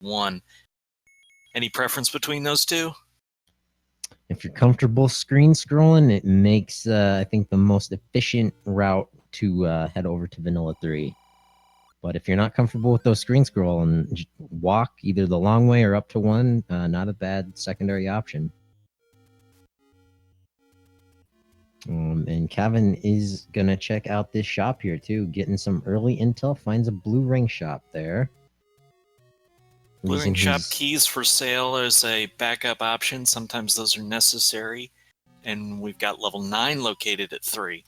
1. Any preference between those two? If you're comfortable screen scrolling, it makes, I think, the most efficient route to head over to Vanilla 3. But if you're not comfortable with those screen scrolling, walk either the long way or up to 1. Not a bad secondary option. And Cavin is going to check out this shop here, too. Getting some early intel. Finds a blue ring shop there. Blue ring shop keys for sale as a backup option. Sometimes those are necessary. And we've got level 9 located at 3.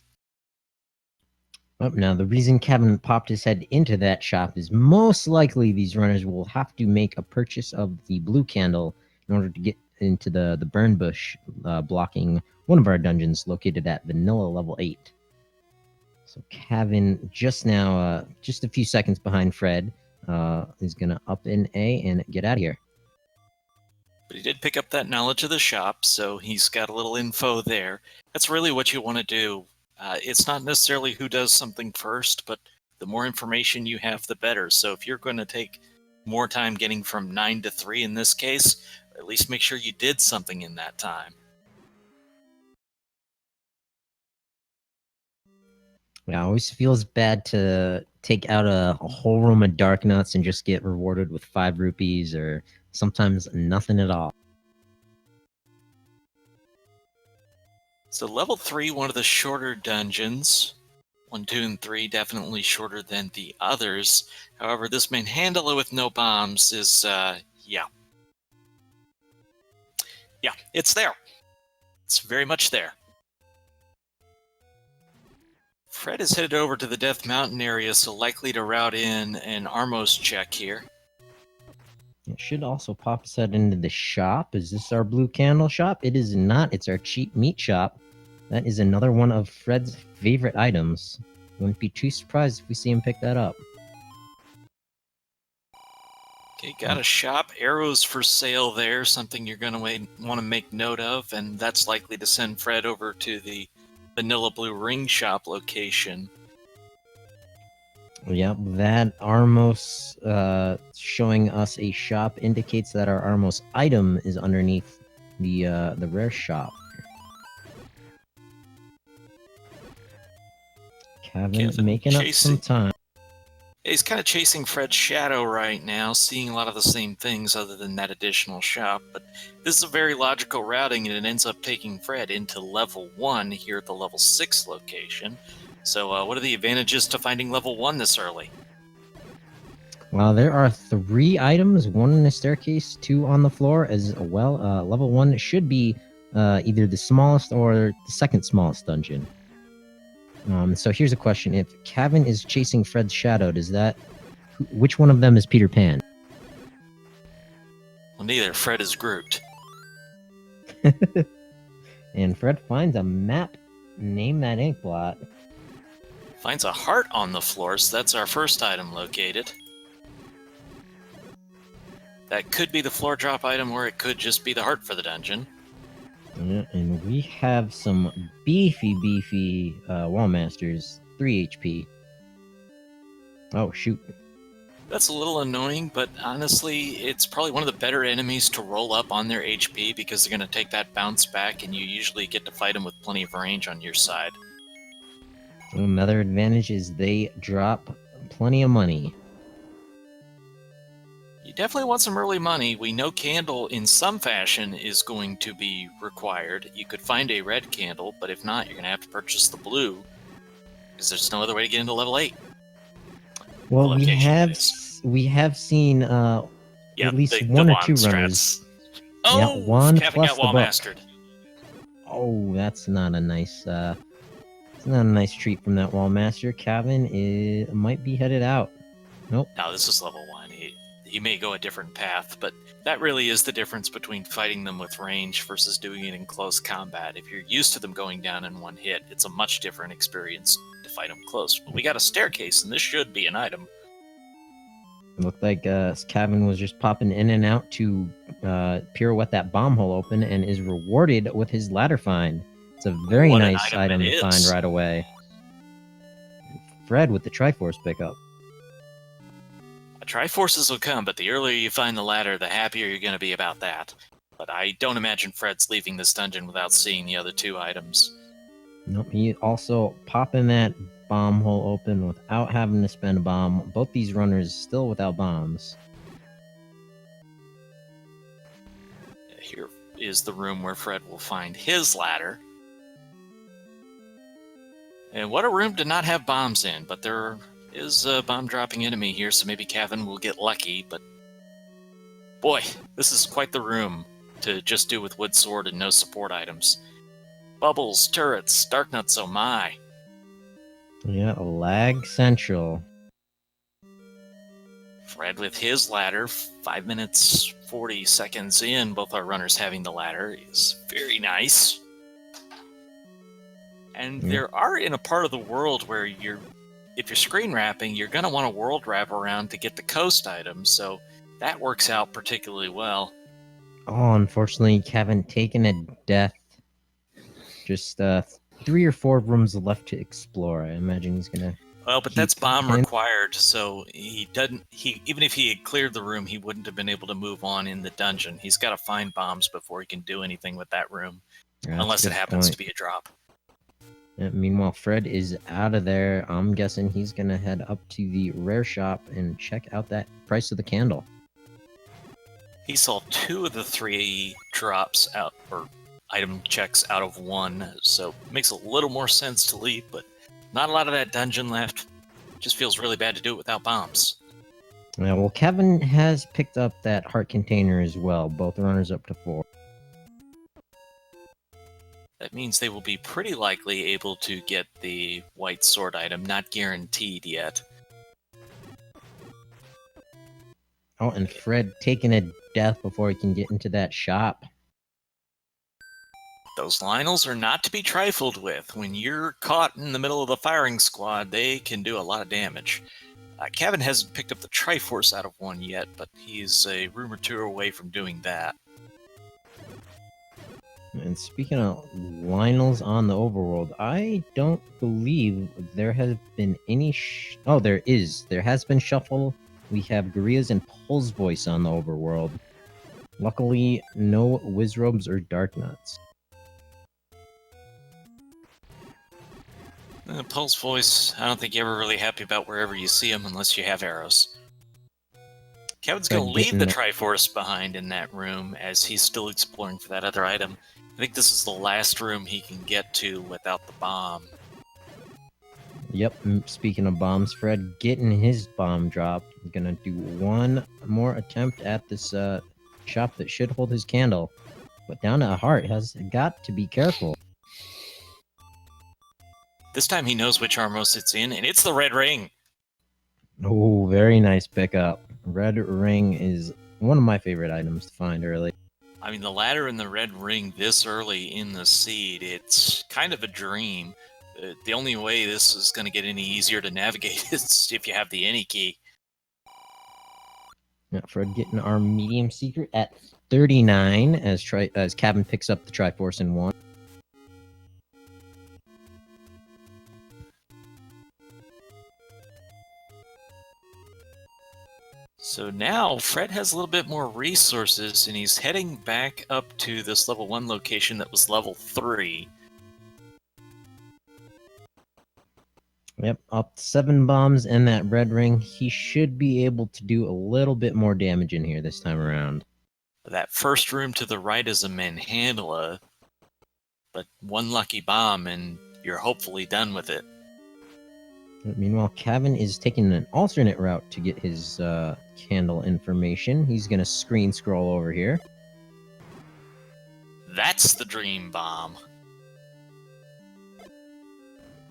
Oh, now, the reason Cavin popped his head into that shop is most likely these runners will have to make a purchase of the blue candle in order to get into the burn bush blocking one of our dungeons located at Vanilla level 8. So Cavin just now, just a few seconds behind Fred, is going to up in A and get out of here. But he did pick up that knowledge of the shop, so he's got a little info there. That's really what you want to do. It's not necessarily who does something first, but the more information you have, the better. So if you're going to take more time getting from 9 to 3 in this case, at least make sure you did something in that time. It always feels bad to take out a whole room of dark nuts and just get rewarded with 5 rupees or sometimes nothing at all. So level 3, one of the shorter dungeons. 1, 2, and 3 definitely shorter than the others. However, this manhandler with no bombs is, yeah, it's there. It's very much there. Fred is headed over to the Death Mountain area, so likely to route in an Armos check here. It should also pop us out into the shop. Is this our blue candle shop? It is not. It's our cheap meat shop. That is another one of Fred's favorite items. Wouldn't be too surprised if we see him pick that up. Okay, got a shop. Arrows for sale there. Something you're going to want to make note of, and that's likely to send Fred over to the Vanilla Blue Ring shop location. Yep, that Armos showing us a shop indicates that our Armos item is underneath the rare shop. Cavin making up some time. He's kind of chasing Fred's shadow right now, seeing a lot of the same things other than that additional shop. But this is a very logical routing, and it ends up taking Fred into level 1 here at the level 6 location. So what are the advantages to finding level 1 this early? Well, there are 3 items, 1 in the staircase, 2 on the floor as well. Level 1 should be either the smallest or the second smallest dungeon. So here's a question. If Cavin is chasing Fred's shadow, which one of them is Peter Pan? Well, neither. Fred is Groot. And Fred finds a map. Name that ink blot. Finds a heart on the floor, so that's our first item located. That could be the floor drop item, or it could just be the heart for the dungeon. Yeah, and we have some beefy wall masters, 3 HP. Oh, shoot. That's a little annoying, but honestly, it's probably one of the better enemies to roll up on their HP because they're going to take that bounce back, and you usually get to fight them with plenty of range on your side. Another advantage is they drop plenty of money. You definitely want some early money. We know candle in some fashion is going to be required. You could find a red candle, but if not, you're going to have to purchase the blue because there's no other way to get into level 8. Well, we have seen at least 1 or 2 runners. Oh, yeah, 1 Cavin plus got the wall buck. mastered. Oh, that's not a nice. It's not a nice treat from that wall master. Cavin might be headed out. Nope. No, this is level 1. He may go a different path, but that really is the difference between fighting them with range versus doing it in close combat. If you're used to them going down in 1 hit, it's a much different experience to fight them close. But we got a staircase, and this should be an item. It looked like Cavin was just popping in and out to pirouette that bomb hole open and is rewarded with his ladder find. It's a very nice item to find right away. Fred with the Triforce pickup. A Triforces will come, but the earlier you find the ladder, the happier you're going to be about that. But I don't imagine Fred's leaving this dungeon without seeing the other two items. Nope, he also popping that bomb hole open without having to spend a bomb. Both these runners still without bombs. Here is the room where Fred will find his ladder. And what a room to not have bombs in, but there is a bomb-dropping enemy here, so maybe Cavin will get lucky, but boy, this is quite the room to just do with wood sword and no support items. Bubbles, turrets, dark nuts, oh my. Yeah, lag central. Fred with his ladder, 5 minutes 40 seconds in, both our runners having the ladder, is very nice. And there are in a part of the world where if you're screen wrapping, you're going to want a world wrap around to get the coast items, so that works out particularly well. Oh, unfortunately, Cavin taking a death. Just 3 or 4 rooms left to explore. I imagine he's gonna. Well, but that's bomb required, so even if he had cleared the room, he wouldn't have been able to move on in the dungeon. He's got to find bombs before he can do anything with that room, unless it happens to be a drop. Meanwhile, Fred is out of there. I'm guessing he's gonna head up to the rare shop and check out that price of the candle. He saw 2 of the 3 drops out, or item checks out of 1, so it makes a little more sense to leave, but not a lot of that dungeon left. Just feels really bad to do it without bombs. Yeah, well, Cavin has picked up that heart container as well. Both runners up to 4. That means they will be pretty likely able to get the white sword item, not guaranteed yet. Oh, and Fred taking a death before he can get into that shop. Those Lionels are not to be trifled with. When you're caught in the middle of the firing squad, they can do a lot of damage. Cavin hasn't picked up the Triforce out of 1 yet, but he's a room or 2 away from doing that. And speaking of Lionels on the overworld, I don't believe there has been any... Oh, there is. There has been shuffle. We have Gorillas and Pulse Voice on the overworld. Luckily, no Wizrobes or Dark Nuts. Pulse Voice, I don't think you're ever really happy about wherever you see him unless you have arrows. Kevin's going to leave the Triforce behind in that room as he's still exploring for that other item. I think this is the last room he can get to without the bomb. Yep, speaking of bombs, Fred getting his bomb drop. He's going to do one more attempt at this shop that should hold his candle. But down to a heart, has got to be careful. This time he knows which Armos it's in, and it's the red ring. Oh, very nice pickup. Red ring is one of my favorite items to find early. I mean, the ladder and the red ring this early in the seed, it's kind of a dream. The only way this is going to get any easier to navigate is if you have the any key. Yeah, Fred getting our medium secret at 39 as Cavin picks up the Triforce in 1. So now Fred has a little bit more resources, and he's heading back up to this level 1 location that was level 3. Yep, up 7 bombs and that red ring. He should be able to do a little bit more damage in here this time around. That first room to the right is a manhandla, but 1 lucky bomb and you're hopefully done with it. Meanwhile, Cavin is taking an alternate route to get his candle information. He's going to screen scroll over here. That's the dream bomb.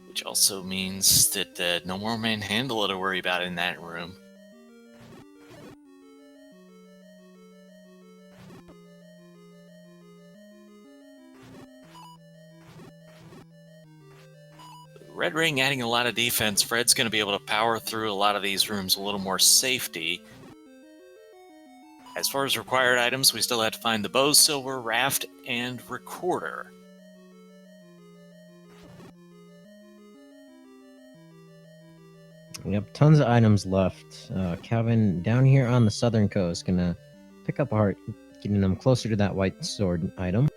Which also means that no more manhandla to worry about in that room. Red ring adding a lot of defense. Fred's going to be able to power through a lot of these rooms a little more safety. As far as required items, we still have to find the bow, silver, raft, and recorder. We have tons of items left. Calvin, down here on the southern coast, gonna pick up a heart, getting them closer to that white sword item.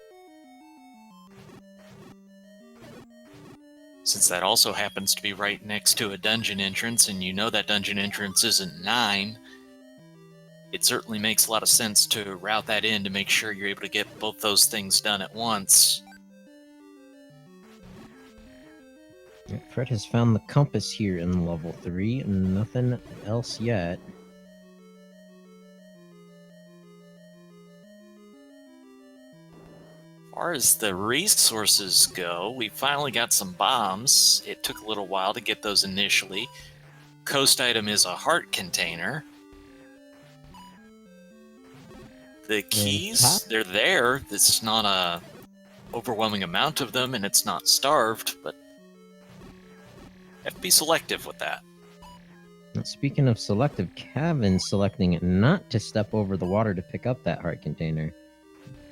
Since that also happens to be right next to a dungeon entrance, and you know that dungeon entrance isn't 9, it certainly makes a lot of sense to route that in to make sure you're able to get both those things done at once. Fred has found the compass here in level 3, and nothing else yet. As far as the resources go, we finally got some bombs. It took a little while to get those initially. Coast item is a heart container. The keys, they're there. It's not a overwhelming amount of them, and it's not starved, but have to be selective with that. Speaking of selective, Cavin's selecting not to step over the water to pick up that heart container.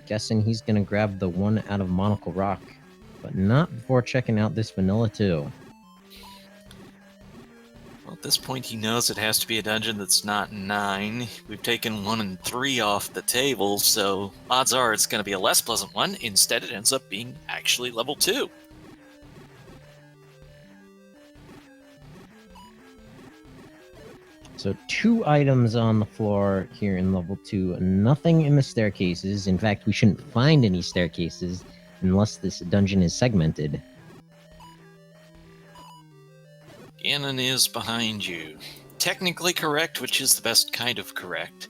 Guessing he's gonna grab the one out of Monocle Rock, but not before checking out this vanilla too. Well, at this point, he knows it has to be a dungeon that's not 9. We've taken 1 and 3 off the table, so odds are it's going to be a less pleasant one. Instead, it ends up being actually level 2. So 2 items on the floor here in level 2. Nothing in the staircases. In fact, we shouldn't find any staircases unless this dungeon is segmented. Ganon is behind you. Technically correct, which is the best kind of correct.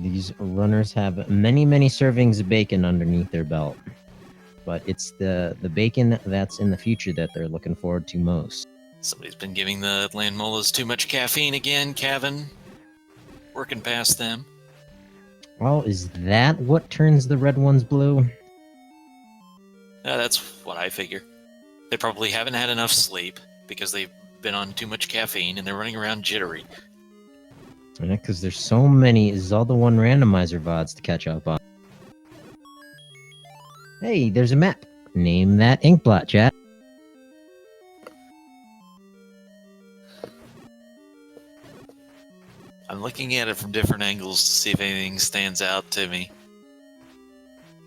These runners have many, many servings of bacon underneath their belt. But it's the bacon that's in the future that they're looking forward to most. Somebody's been giving the land molas too much caffeine again, Cavin. Working past them. Well, is that what turns the red ones blue? That's what I figure. They probably haven't had enough sleep because they've been on too much caffeine and they're running around jittery. Yeah, because there's so many Zelda 1 Randomizer VODs to catch up on. Hey, there's a map. Name that inkblot, chat. I'm looking at it from different angles to see if anything stands out to me.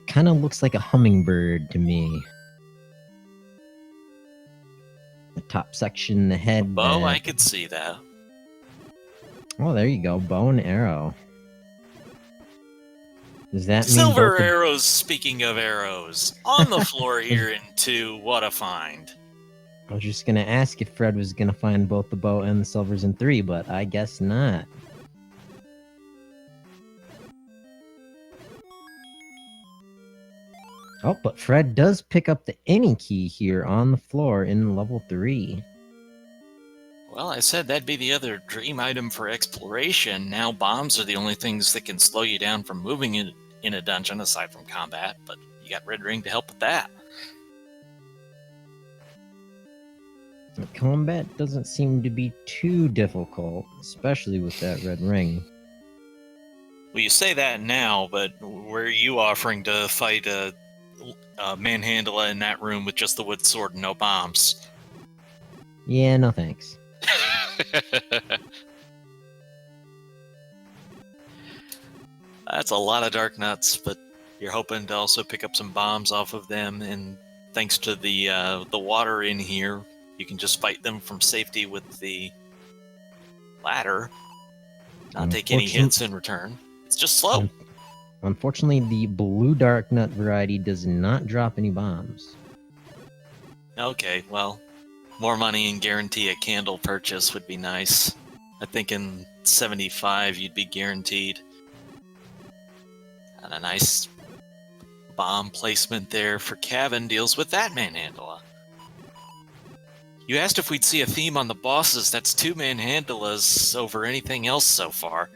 Kind of looks like a hummingbird to me. The top section, the head. Bow, I could see that. Oh, there you go. Bow and arrow. Does that mean Silver both arrows, speaking of arrows. On the floor here in 2, what a find. I was just gonna ask if Fred was gonna find both the bow and the silvers in 3, but I guess not. Oh, but Fred does pick up the any key here on the floor in level 3. Well, I said that'd be the other dream item for exploration. Now bombs are the only things that can slow you down from moving in a dungeon aside from combat, but you got Red Ring to help with that. The combat doesn't seem to be too difficult, especially with that red ring. Well, you say that now, but were you offering to fight a manhandler in that room with just the wood sword and no bombs? Yeah, no thanks. That's a lot of dark nuts, but you're hoping to also pick up some bombs off of them, and thanks to the water in here, you can just fight them from safety with the ladder, not take any hits in return. It's just slow. Unfortunately, the blue dark nut variety does not drop any bombs. Okay, well, more money and guarantee a candle purchase would be nice. I think in 75 you'd be guaranteed. And a nice bomb placement there for Cavin deals with that manhandler. You asked if we'd see a theme on the bosses. That's 2 manhandlers over anything else so far.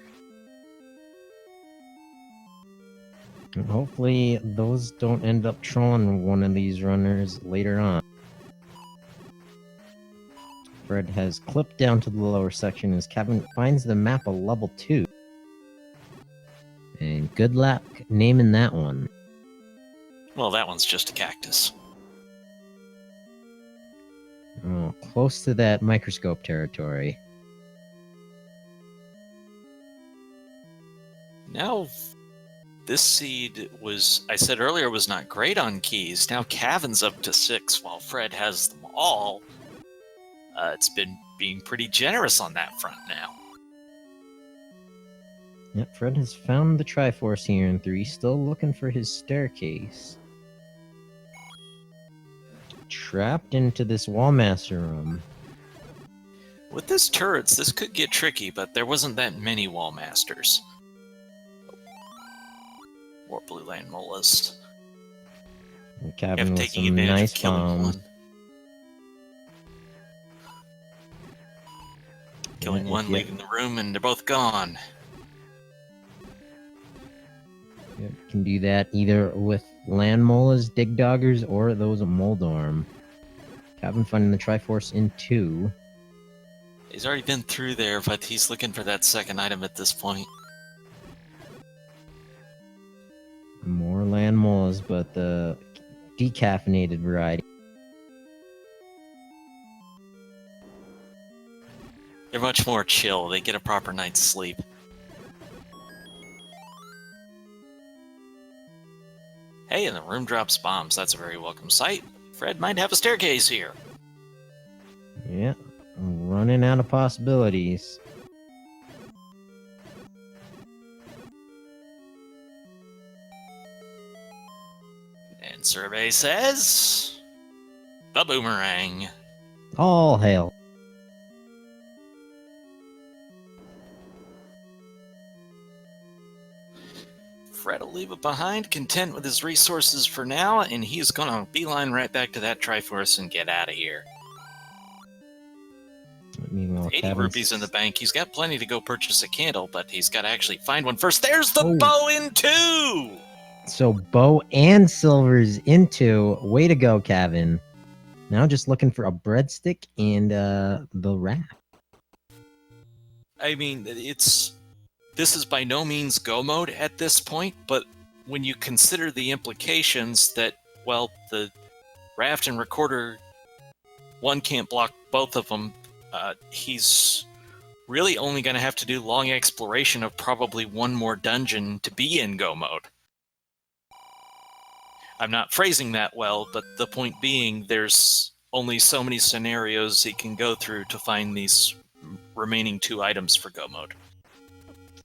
And hopefully those don't end up trolling one of these runners later on. Fred has clipped down to the lower section as Cavin finds the map a level 2. And good luck naming that one. Well, that one's just a cactus. Oh, close to that microscope territory. Now, this seed was, I said earlier, was not great on keys. Now Cavin's up to 6 while Fred has them all. It's been being pretty generous on that front now. Yep, Fred has found the Triforce here in 3, still looking for his staircase. Trapped into this Wallmaster room. With this turrets, this could get tricky, but there wasn't that many Wallmasters. More blue land mollas. Cavin with Taking some advantage nice of killing bombs. one. Killing Yeah, one, leaving the room, and they're both gone. You can do that either with land mollas, dig doggers, or those Moldorm. Cavin finding the Triforce in 2. He's already been through there, but he's looking for that second item at this point. More land mollas, but the decaffeinated variety. They're much more chill. They get a proper night's sleep. Hey, and the room drops bombs. That's a very welcome sight. Fred might have a staircase here. Yeah, I'm running out of possibilities. And survey says... the boomerang. All hail. Fred will leave it behind, content with his resources for now, and he's gonna beeline right back to that Triforce and get out of here. Meanwhile, 80 Cavin's... rupees in the bank. He's got plenty to go purchase a candle, but he's got to actually find one first. There's the Oh. bow in 2! So bow and silver's into. Way to go, Cavin. Now just looking for a breadstick and the raft. I mean, this is by no means go mode at this point, but when you consider the implications that, well, the raft and recorder, one can't block both of them, he's really only going to have to do long exploration of probably one more dungeon to be in go mode. I'm not phrasing that well, but the point being there's only so many scenarios he can go through to find these remaining 2 items for go mode.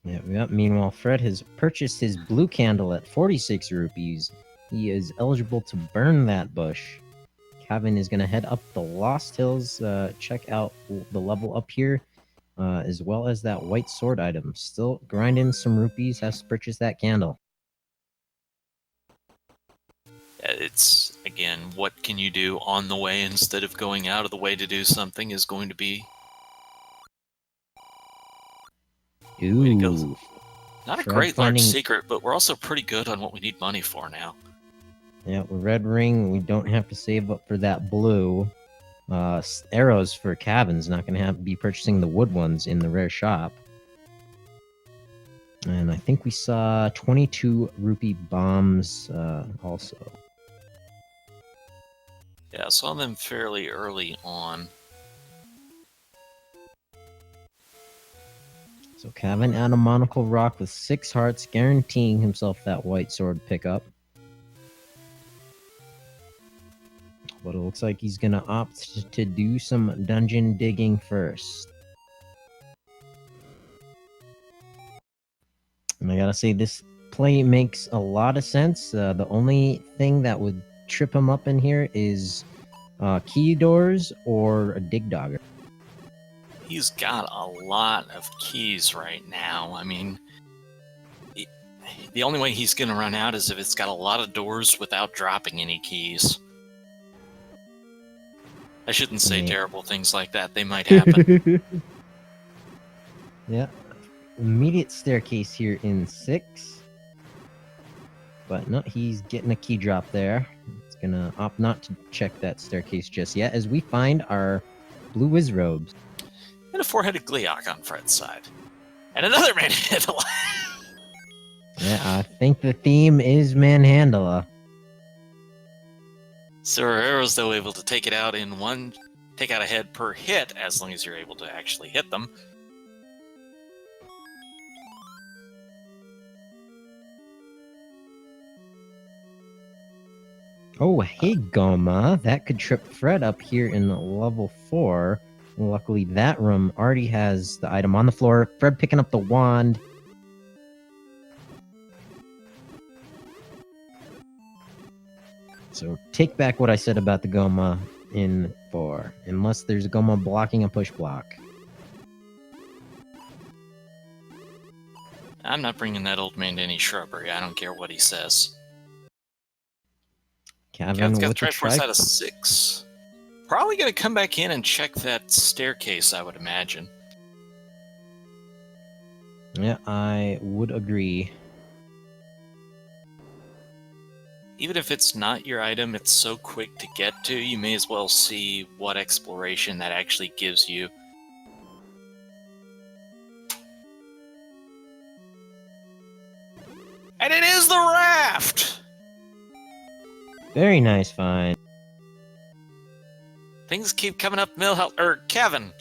Yeah. Meanwhile, Fred has purchased his blue candle at 46 rupees. He is eligible to burn that bush. Cavin is going to head up the Lost Hills, check out the level up here, as well as that white sword item. Still grinding some rupees, has to purchase that candle. It's, again, what can you do on the way instead of going out of the way to do something is going to be... Ooh. Not a Fred great finding... large secret, but we're also pretty good on what we need money for now. Yeah, with red ring, we don't have to save up for that blue. Arrows for Cavin's not going to have to be purchasing the wood ones in the rare shop. And I think we saw 22 rupee bombs also. Yeah, I saw them fairly early on. So Cavin at a monocle rock with 6 hearts, guaranteeing himself that white sword pickup. But it looks like he's going to opt to do some dungeon digging first. And I gotta say, this play makes a lot of sense. The only thing that would trip him up in here is key doors or a dig dogger. He's got a lot of keys right now. I mean, the only way he's going to run out is if it's got a lot of doors without dropping any keys. I shouldn't say terrible things like that. They might happen. Yeah. Immediate staircase here in 6. But no, he's getting a key drop there. It's gonna opt not to check that staircase just yet as we find our blue whiz robes. And a 4-headed Gleeok on Fred's side. And another Manhandla. Yeah, I think the theme is Manhandla. So are arrows, though, able to take it out in 1, take out a head per hit as long as you're able to actually hit them. Oh, hey, Goma. That could trip Fred up here in level 4. Luckily, that room already has the item on the floor. Fred picking up the wand. So take back what I said about the Goma in 4. Unless there's a Goma blocking a push block. I'm not bringing that old man to any shrubbery. I don't care what he says. Cavin Kevin's got with the Triforce out of 6. Probably going to come back in and check that staircase, I would imagine. Yeah, I would agree. Even if it's not your item, it's so quick to get to, you may as well see what exploration that actually gives you. And it is the raft! Very nice find. Things keep coming up Kevin.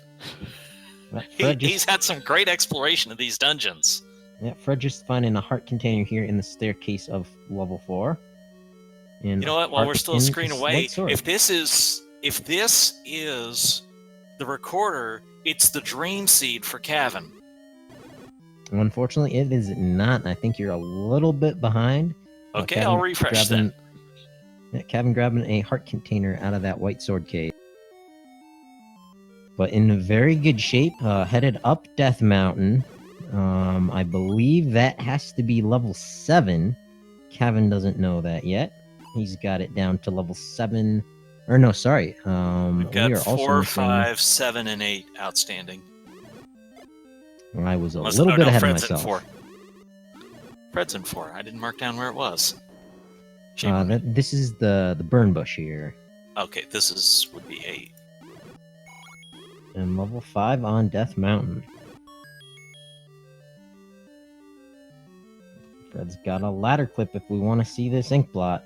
He's had some great exploration of these dungeons. Yeah, Fred just finding a heart container here in the staircase of level 4. And you know what? While we're still a screen away, if this is the recorder, it's the dream seed for Cavin. Unfortunately, it is not. I think you're a little bit behind. Okay, I'll refresh then. Yeah, Cavin grabbing a heart container out of that white sword cave. But in very good shape, headed up Death Mountain. I believe that has to be level 7. Cavin doesn't know that yet. He's got it down to level 7. Or no, sorry. We've got 4, 5, 7, and 8 outstanding. I was a little bit ahead of myself. Fred's in 4. I didn't mark down where it was. This is the burn bush here. Okay, would be 8. And level 5 on Death Mountain. Fred's got a ladder clip if we want to see this ink blot.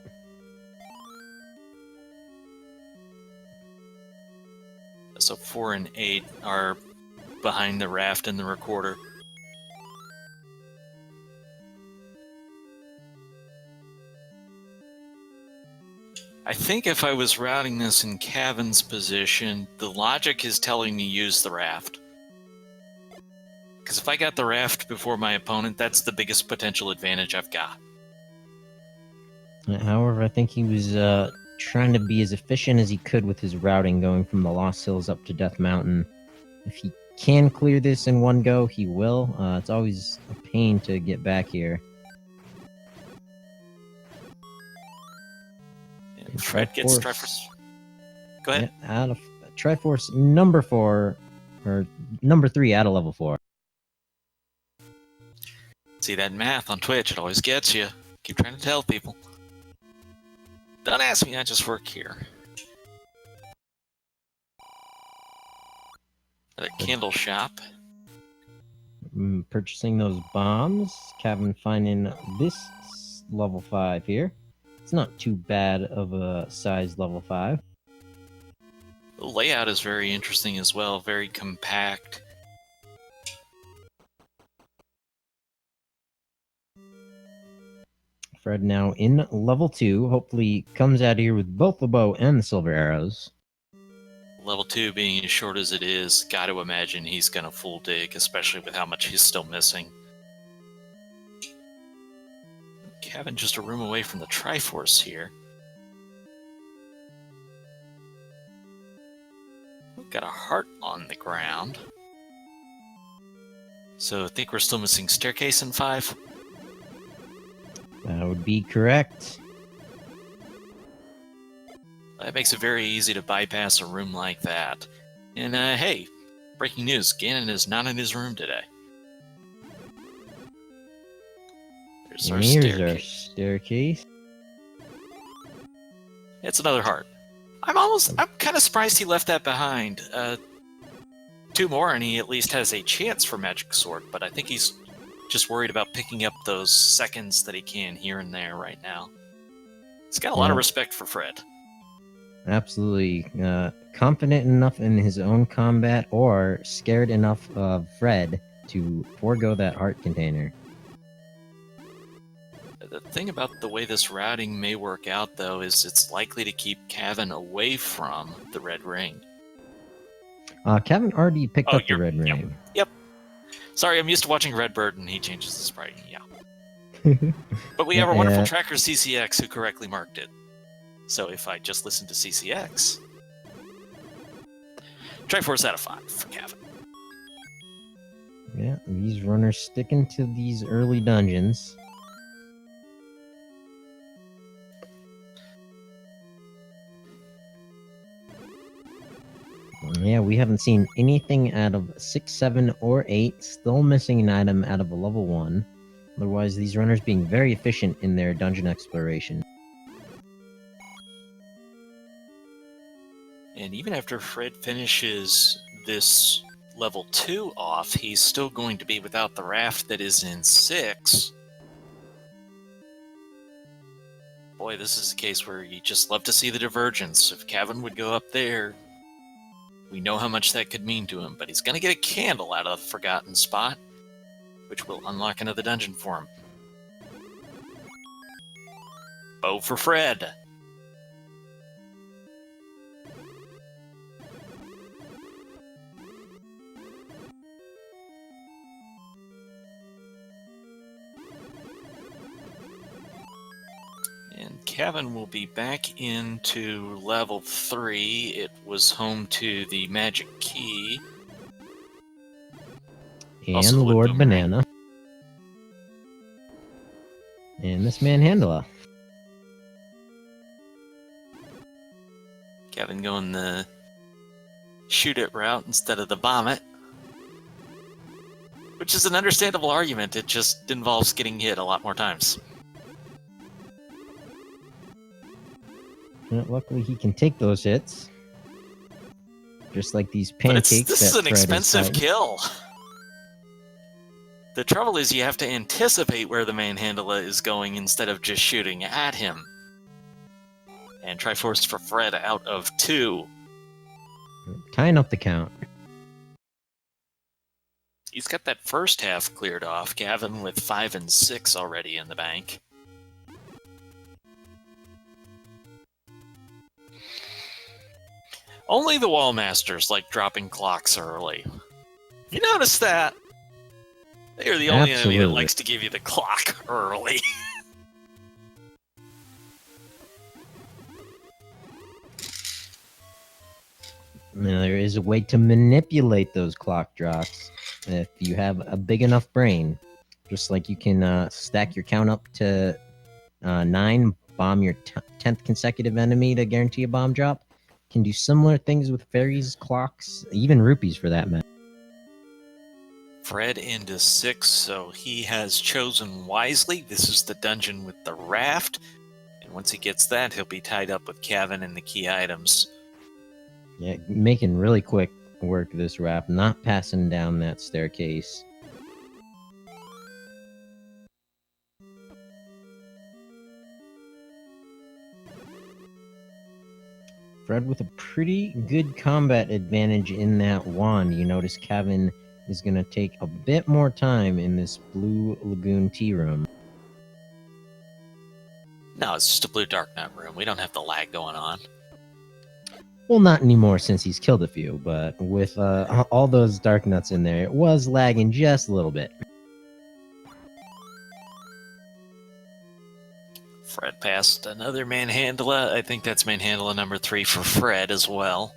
So 4 and 8 are behind the raft and the recorder. I think if I was routing this in Cavin's position, the logic is telling me use the raft. Because if I got the raft before my opponent, that's the biggest potential advantage I've got. However, I think he was trying to be as efficient as he could with his routing going from the Lost Hills up to Death Mountain. If he can clear this in one go, he will. It's always a pain to get back here. And Fred gets Triforce. Go ahead. Yeah, out of Triforce number 4, or number 3 out of level 4. See that math on Twitch, it always gets you. Keep trying to tell people. Don't ask me, I just work here. At a candle shop. Purchasing those bombs. Cavin finding this level 5 here. It's not too bad of a size level 5. The layout is very interesting as well, very compact. Fred now in level 2. Hopefully comes out here with both the bow and the silver arrows. Level 2 being as short as it is, gotta imagine he's gonna full dig, especially with how much he's still missing. Cavin just a room away from the Triforce here. We've got a heart on the ground. So I think we're still missing staircase in 5. That would be correct. That makes it very easy to bypass a room like that. And hey, breaking news, Ganon is not in his room today. There's our staircase. It's another heart. I'm kind of surprised he left that behind. 2 more and he at least has a chance for Magic Sword, but I think he's just worried about picking up those seconds that he can here and there right now. He's got a lot of respect for Fred. Absolutely. Confident enough in his own combat or scared enough of Fred to forego that heart container. The thing about the way this routing may work out, though, is it's likely to keep Cavin away from the red ring. Kevin already picked up the red Yep. ring. Yep. Sorry, I'm used to watching Redbird, and he changes the sprite. Yeah. But we have our wonderful tracker CCX who correctly marked it. So if I just listen to CCX, Triforce out of 5 for Cavin. Yeah, these runners sticking to these early dungeons. Yeah, we haven't seen anything out of 6, 7, or 8. Still missing an item out of a level 1. Otherwise, these runners being very efficient in their dungeon exploration. And even after Fred finishes this level 2 off, he's still going to be without the raft that is in 6. Boy, this is a case where you just love to see the divergence. If Cavin would go up there, we know how much that could mean to him, but he's going to get a candle out of the forgotten spot, which will unlock another dungeon for him. Bow for Fred. And Cavin will be back into level 3. It was home to the magic key. And Lord Banana. And this Manhandla. Cavin going the shoot it route instead of the bomb it. Which is an understandable argument, it just involves getting hit a lot more times. Luckily, he can take those hits. Just like these pancakes. But this is an expensive kill. The trouble is you have to anticipate where the Manhandla is going instead of just shooting at him. And Triforce for Fred out of 2. Tying up the count. He's got that first half cleared off. Cavin with 5 and 6 already in the bank. Only the wall masters like dropping clocks early. You notice that? They are the only enemy that likes to give you the clock early. Now, there is a way to manipulate those clock drops if you have a big enough brain. Just like you can stack your count up to 9, bomb your 10th consecutive enemy to guarantee a bomb drop. Can do similar things with fairies, clocks, even rupees for that matter. Fred into 6, so he has chosen wisely. This is the dungeon with the raft. And once he gets that, he'll be tied up with Cavin and the key items. Yeah, making really quick work of this raft, not passing down that staircase. Fred with a pretty good combat advantage in that wand. You notice Cavin is going to take a bit more time in this Blue Lagoon tea room. No, it's just a blue dark nut room. We don't have the lag going on. Well, not anymore since he's killed a few, but with all those dark nuts in there, it was lagging just a little bit. Fred passed another Manhandla. I think that's Manhandla number 3 for Fred as well.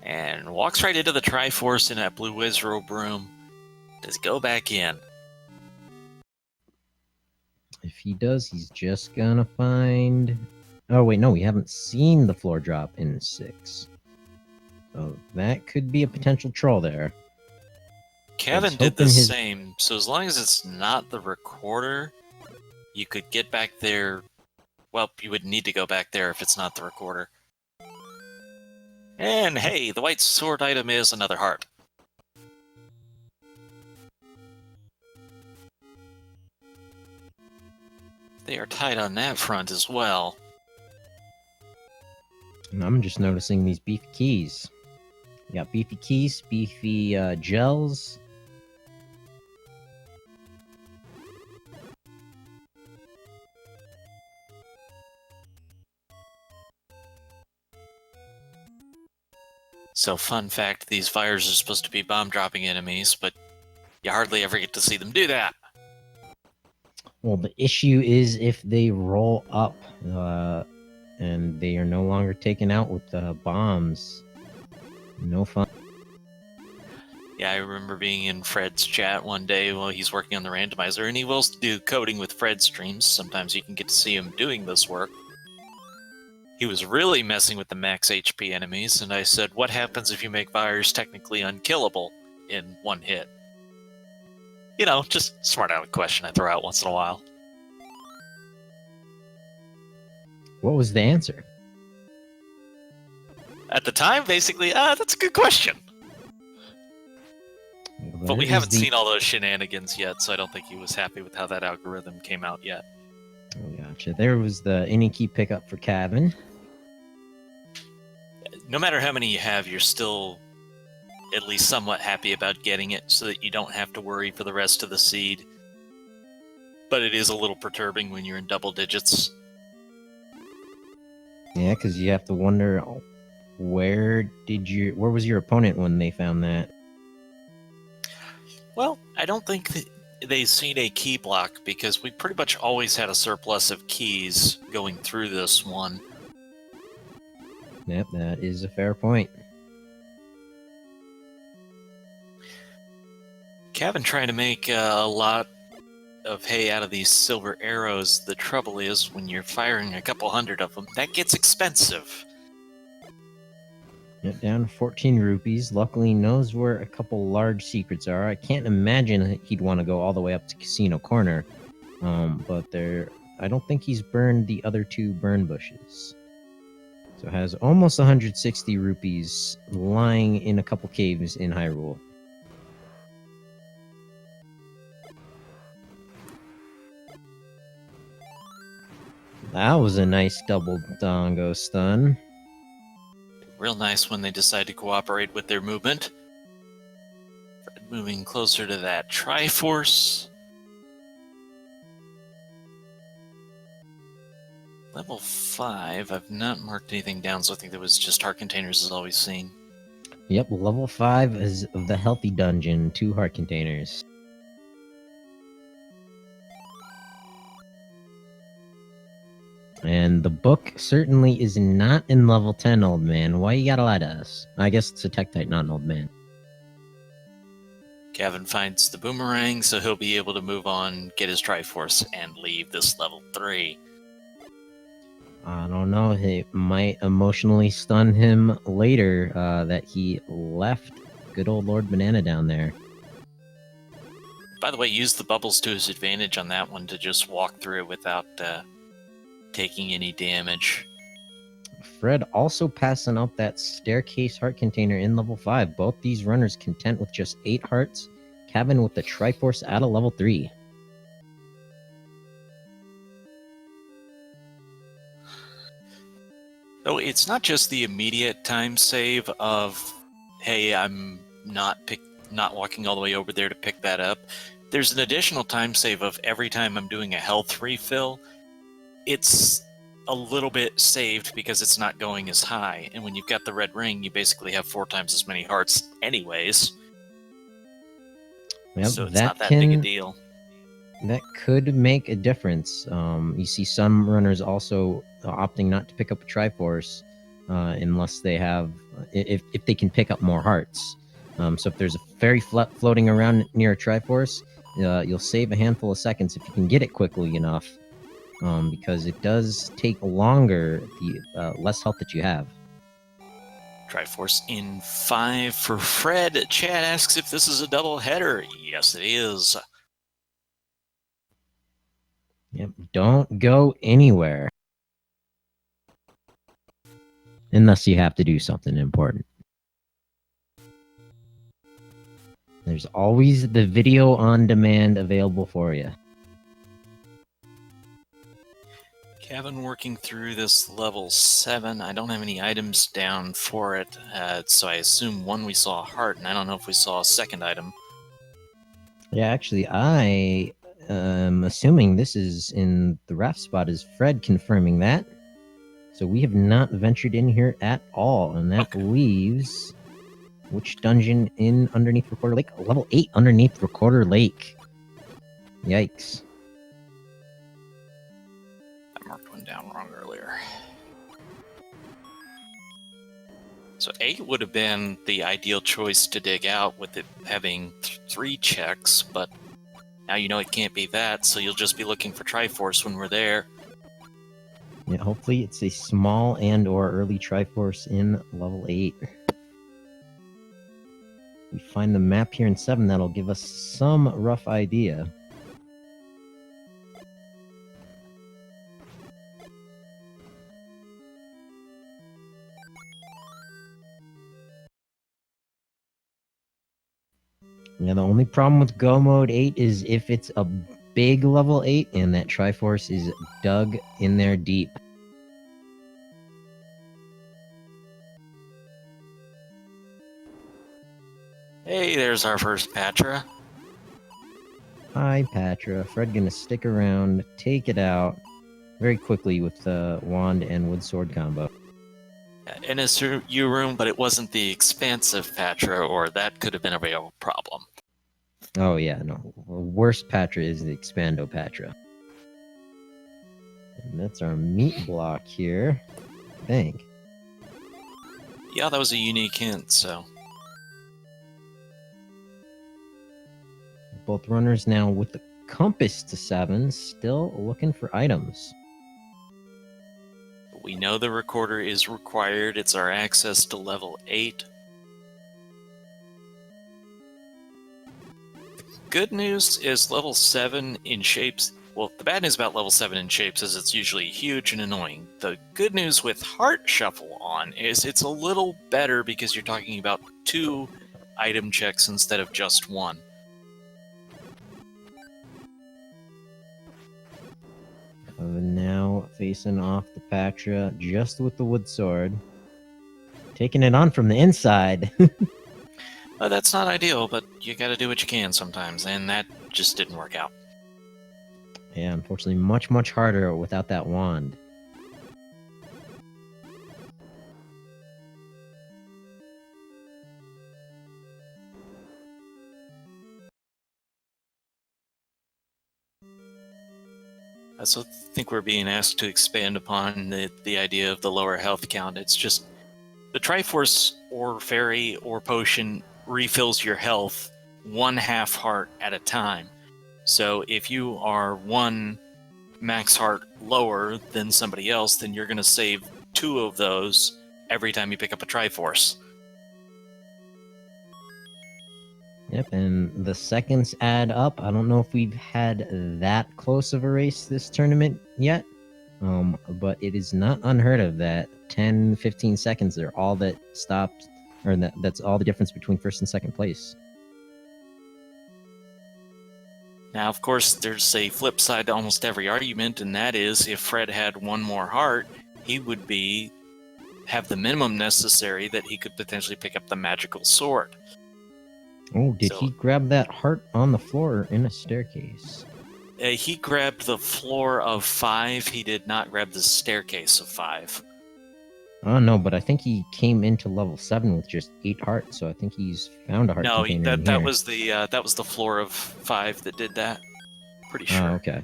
And walks right into the Triforce in that blue Wizrobe room. Does he go back in? If he does, he's just gonna find... Oh, wait, no, we haven't seen the floor drop in 6. So that could be a potential troll there. Cavin did the same, so as long as it's not the recorder, you could get back there. Well, you would need to go back there if it's not the recorder. And hey, the white sword item is another heart. They are tight on that front as well. And I'm just noticing these beefy keys. You got beefy keys, beefy gels. So, fun fact, these fires are supposed to be bomb-dropping enemies, but you hardly ever get to see them do that. Well, the issue is if they roll up and they are no longer taken out with bombs. No fun. Yeah, I remember being in Fred's chat one day while he's working on the randomizer, and he will do coding with Fred streams. Sometimes you can get to see him doing this work. He was really messing with the max HP enemies, and I said, what happens if you make fires technically unkillable in one hit? You know, just smart aleck question I throw out once in a while. What was the answer? At the time, basically, that's a good question. Well, But we there is haven't seen all those shenanigans yet, so I don't think he was happy with how that algorithm came out yet. Oh, gotcha. There was the any key pickup for Cavin. No matter how many you have, you're still at least somewhat happy about getting it so that you don't have to worry for the rest of the seed. But it is a little perturbing when you're in double digits. Yeah, because you have to wonder where was your opponent when they found that? Well, I don't think that they've seen a key block because we pretty much always had a surplus of keys going through this one. Yep, that is a fair point. Cavin trying to make a lot of hay out of these silver arrows. The trouble is, when you're firing a couple hundred of them, that gets expensive. Yep, down to 14 rupees. Luckily, he knows where a couple large secrets are. I can't imagine he'd want to go all the way up to Casino Corner. But I don't think he's burned the other two burn bushes. So it has almost 160 rupees lying in a couple caves in Hyrule. That was a nice double dongo stun. Real nice when they decide to cooperate with their movement. Fred moving closer to that Triforce. Level 5, I've not marked anything down, so I think that was just heart containers as always seen. Yep, level 5 is of the healthy dungeon, 2 heart containers. And the book certainly is not in level 10, old man. Why you gotta lie to us? I guess it's a Tektite, not an old man. Cavin finds the boomerang, so he'll be able to move on, get his Triforce, and leave this level 3. I don't know. It might emotionally stun him later that he left good old Lord Banana down there. By the way, use the bubbles to his advantage on that one to just walk through it without taking any damage. Fred also passing up that staircase heart container in level 5. Both these runners content with just 8 hearts. Cavin with the Triforce at a level 3. So it's not just the immediate time save of, hey, I'm not walking all the way over there to pick that up. There's an additional time save of every time I'm doing a health refill, it's a little bit saved because it's not going as high. And when you've got the red ring, you basically have 4 times as many hearts anyways. Yep, so it's not that big a deal. That could make a difference. You see some runners also opting not to pick up a Triforce unless they have, if they can pick up more hearts. So if there's a fairy floating around near a Triforce, you'll save a handful of seconds if you can get it quickly enough, because it does take longer the less health that you have. Triforce in 5 for Fred. Chad asks if this is a double header. Yes, it is. Yep, don't go anywhere. Unless you have to do something important. There's always the video on demand available for you. Cavin working through this level 7. I don't have any items down for it, so I assume one we saw a heart, and I don't know if we saw a second item. Yeah, actually, I am assuming this is in the raft spot. Is Fred confirming that? So we have not ventured in here at all, and that leaves which dungeon in underneath Recorder Lake? Level 8 underneath Recorder Lake. Yikes. I marked one down wrong earlier. So 8 would have been the ideal choice to dig out with it having 3 checks, but now you know it can't be that, so you'll just be looking for Triforce when we're there. Yeah, hopefully it's a small and or early Triforce in level 8. We find the map here in 7, that'll give us some rough idea. Yeah, the only problem with Go Mode 8 is if it's a big level 8 and that Triforce is dug in there deep. Hey, there's our first Patra. Hi, Patra. Fred gonna stick around, take it out very quickly with the wand and wood sword combo. In his U room, but it wasn't the expansive Patra, or that could have been a real problem. Oh yeah, no. The worst Patra is the Expando Patra. And that's our meat block here, I think. Yeah, that was a unique hint, so... Both runners now with the compass to 7, still looking for items. We know the recorder is required. It's our access to level 8. Good news is level 7 in shapes... Well, the bad news about level 7 in shapes is it's usually huge and annoying. The good news with Heart Shuffle on is it's a little better because you're talking about 2 item checks instead of just 1. Now facing off the Patra just with the wood sword. Taking it on from the inside. That's not ideal, but you gotta do what you can sometimes, and that just didn't work out. Yeah, unfortunately much, much harder without that wand. I also think we're being asked to expand upon the idea of the lower health count. It's just the Triforce or Fairy or Potion refills your health 1/2 heart at a time. So if you are 1 max heart lower than somebody else, then you're going to save 2 of those every time you pick up a Triforce. Yep, and the seconds add up. I don't know if we've had that close of a race this tournament yet, but it is not unheard of that 10, 15 seconds are all that stops, or that's all the difference between first and second place. Now, of course, there's a flip side to almost every argument, and that is if Fred had 1 more heart, he would have the minimum necessary that he could potentially pick up the magical sword. Oh, did he grab that heart on the floor or in a staircase? He grabbed the floor of 5. He did not grab the staircase of 5. Oh no, but I think he came into level 7 with just 8 hearts, so I think he's found a heart container in here. that was the floor of 5 that did that. Pretty sure. Oh, okay.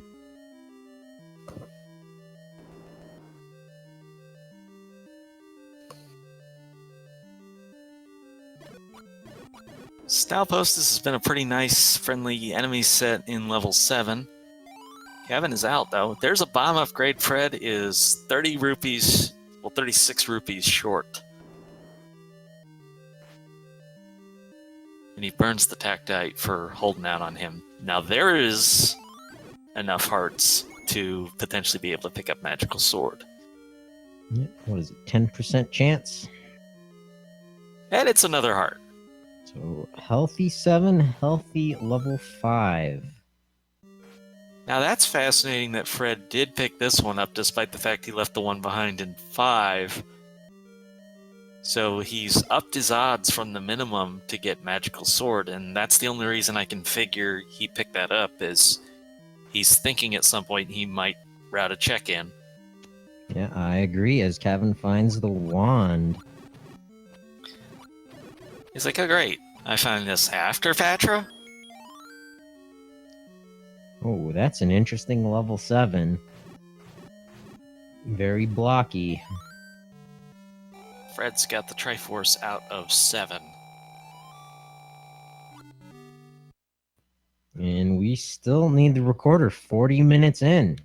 Stalpost, this has been a pretty nice, friendly enemy set in level 7. Cavin is out, though. There's a bomb upgrade. Fred is 30 rupees, well, 36 rupees short. And he burns the Tactite for holding out on him. Now, there is enough hearts to potentially be able to pick up Magical Sword. What is it, 10% chance? And it's another heart. So, healthy 7, healthy level 5. Now that's fascinating that Fred did pick this one up despite the fact he left the one behind in 5. So he's upped his odds from the minimum to get Magical Sword, and that's the only reason I can figure he picked that up is he's thinking at some point he might route a check-in. Yeah, I agree, as Cavin finds the wand. He's like, oh great, I found this after Fatra? Oh, that's an interesting level 7. Very blocky. Fred's got the Triforce out of 7. And we still need the recorder 40 minutes in.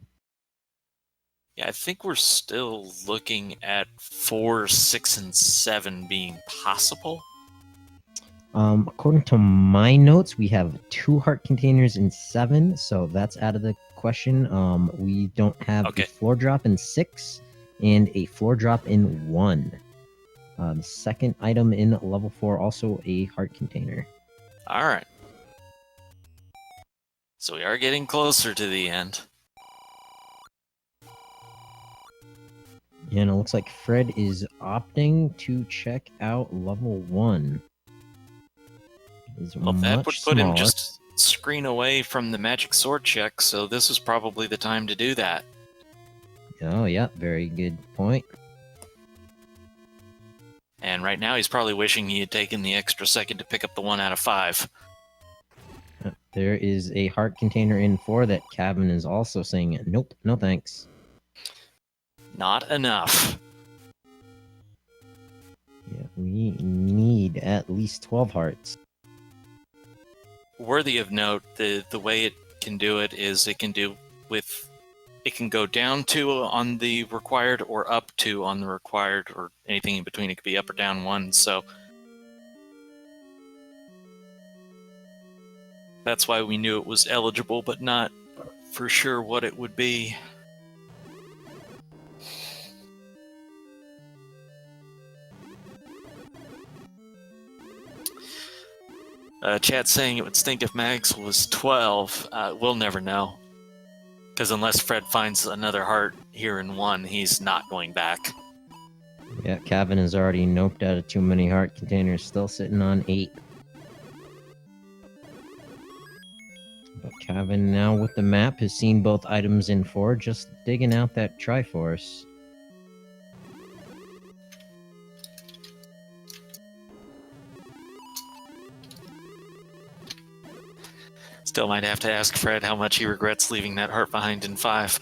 Yeah, I think we're still looking at 4, 6, and 7 being possible. According to my notes, we have 2 heart containers in 7, so that's out of the question. We don't have Okay. a floor drop in 6 and a floor drop in 1. The second item in level 4, also a heart container. All right. So we are getting closer to the end. And it looks like Fred is opting to check out level 1. Well, that would put smaller. him just screen away from the magic sword check, so this is probably the time to do that. Oh, yeah, very good point. And right now he's probably wishing he had taken the extra second to pick up the 1 out of 5. There is a heart container in 4 that Cavin is also saying, nope, no thanks. Not enough. Yeah, we need at least 12 hearts. Worthy of note, the way it can do it is it can go down 2 on the required or up 2 on the required, or anything in between. It could be up or down 1, so that's why we knew it was eligible, but not for sure what it would be. Chat's saying it would stink if Max was 12. We'll never know. Because unless Fred finds another heart here in 1, he's not going back. Yeah, Cavin has already noped out of too many heart containers, still sitting on 8. But Cavin, now with the map, has seen both items in 4, just digging out that Triforce. Still might have to ask Fred how much he regrets leaving that heart behind in 5.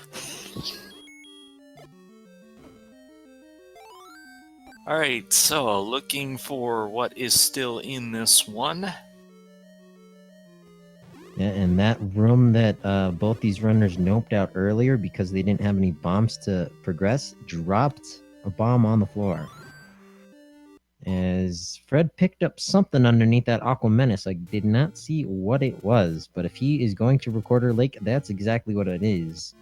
Alright, so looking for what is still in this one. Yeah, and that room that both these runners noped out earlier because they didn't have any bombs to progress, dropped a bomb on the floor. As Fred picked up something underneath that Aqua Menace, I did not see what it was, but if he is going to Recorder Lake, that's exactly what it is.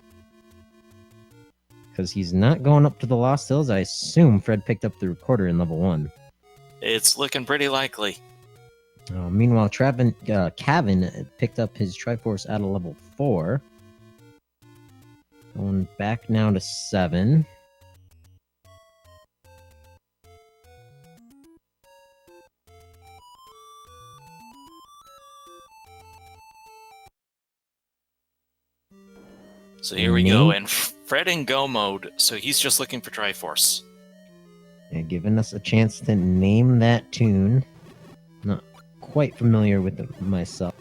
Because he's not going up to the Lost Hills, I assume Fred picked up the Recorder in level 1. It's looking pretty likely. Meanwhile, Cavin picked up his Triforce out of level 4. Going back now to 7. So here we go, and Fred in go mode, so he's just looking for Triforce. And giving us a chance to name that tune. Not quite familiar with it myself.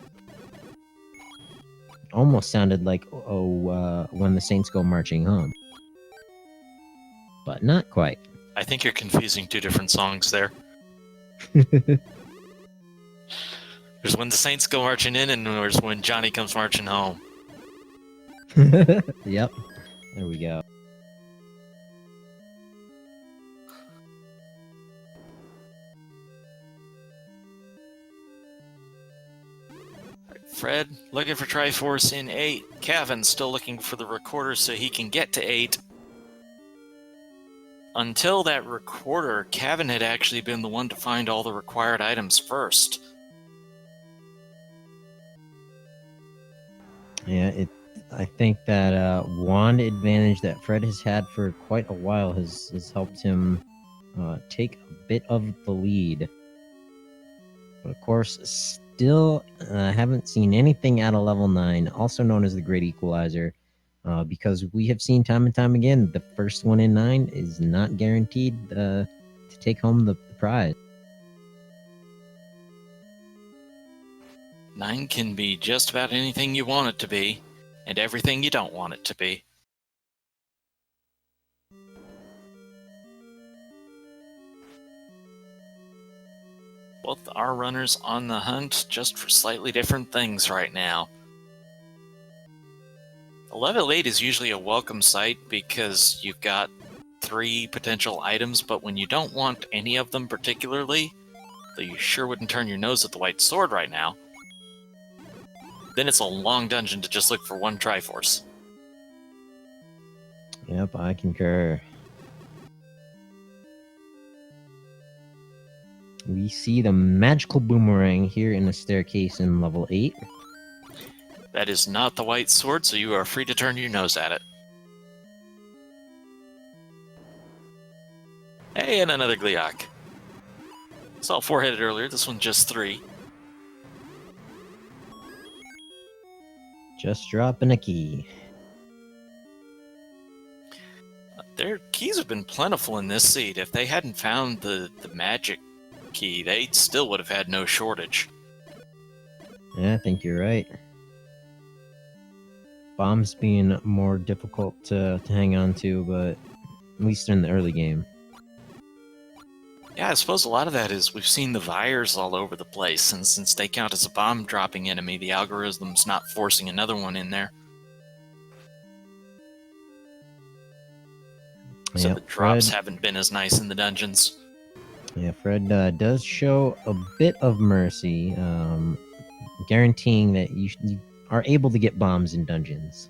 Almost sounded like When the Saints Go Marching Home. But not quite. I think you're confusing 2 different songs there. There's When the Saints Go Marching In, and there's When Johnny Comes Marching Home. Yep. There we go. Fred looking for Triforce in 8. Cavin still looking for the recorder so he can get to 8. Until that recorder, Cavin had actually been the one to find all the required items first. Yeah, I think that wand advantage that Fred has had for quite a while has helped him take a bit of the lead. But of course, still haven't seen anything out of level 9, also known as the Great Equalizer, because we have seen time and time again the first one in 9 is not guaranteed to take home the prize. 9 can be just about anything you want it to be, and everything you don't want it to be. Both are runners on the hunt, just for slightly different things right now. Level 8 is usually a welcome sight because you've got 3 potential items, but when you don't want any of them particularly, though you sure wouldn't turn your nose at the white sword right now, then it's a long dungeon to just look for one Triforce. Yep, I concur. We see the magical boomerang here in the staircase in level 8. That is not the white sword, so you are free to turn your nose at it. Hey, and another Gliok. Saw 4-headed earlier, this one just 3. Just dropping a key. Their keys have been plentiful in this seed. If they hadn't found the magic key, they still would have had no shortage. Yeah, I think you're right. Bombs being more difficult to hang on to, but at least in the early game. Yeah, I suppose a lot of that is we've seen the Vires all over the place, and since they count as a bomb-dropping enemy, the algorithm's not forcing another one in there. So the drops haven't been as nice in the dungeons. Yeah, Fred does show a bit of mercy, guaranteeing that you are able to get bombs in dungeons.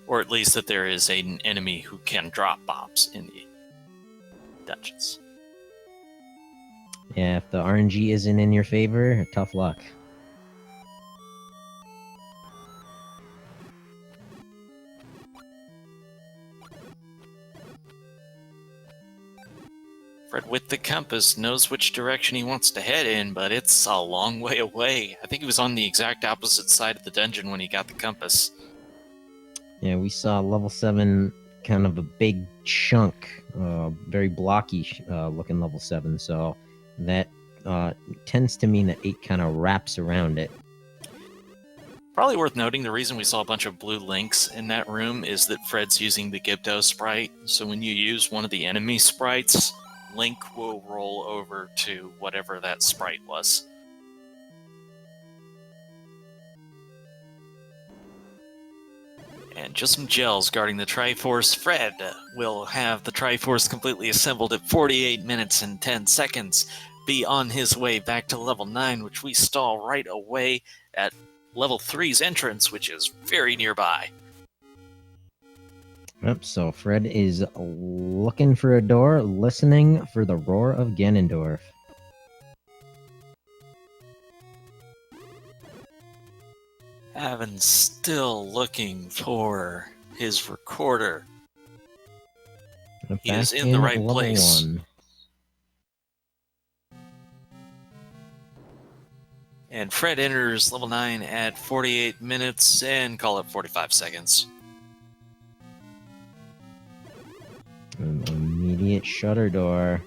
Or at least that there is an enemy who can drop bombs in the dungeons. Yeah, if the RNG isn't in your favor, tough luck. Fred, with the compass, knows which direction he wants to head in, but it's a long way away. I think he was on the exact opposite side of the dungeon when he got the compass. Yeah, we saw level 7 kind of a big chunk, very blocky looking level 7, so that tends to mean that 8 kind of wraps around it. Probably worth noting, the reason we saw a bunch of blue links in that room is that Fred's using the Gibdo sprite, so when you use one of the enemy sprites, Link will roll over to whatever that sprite was. And just some gels guarding the Triforce. Fred will have the Triforce completely assembled at 48 minutes and 10 seconds, be on his way back to level 9, which we stall right away at level 3's entrance, which is very nearby. Yep, so Fred is looking for a door, listening for the roar of Ganondorf. Cavin still looking for his recorder. He is in the right place. 1. And Fred enters level 9 at 48 minutes and call it 45 seconds. An immediate shutter door.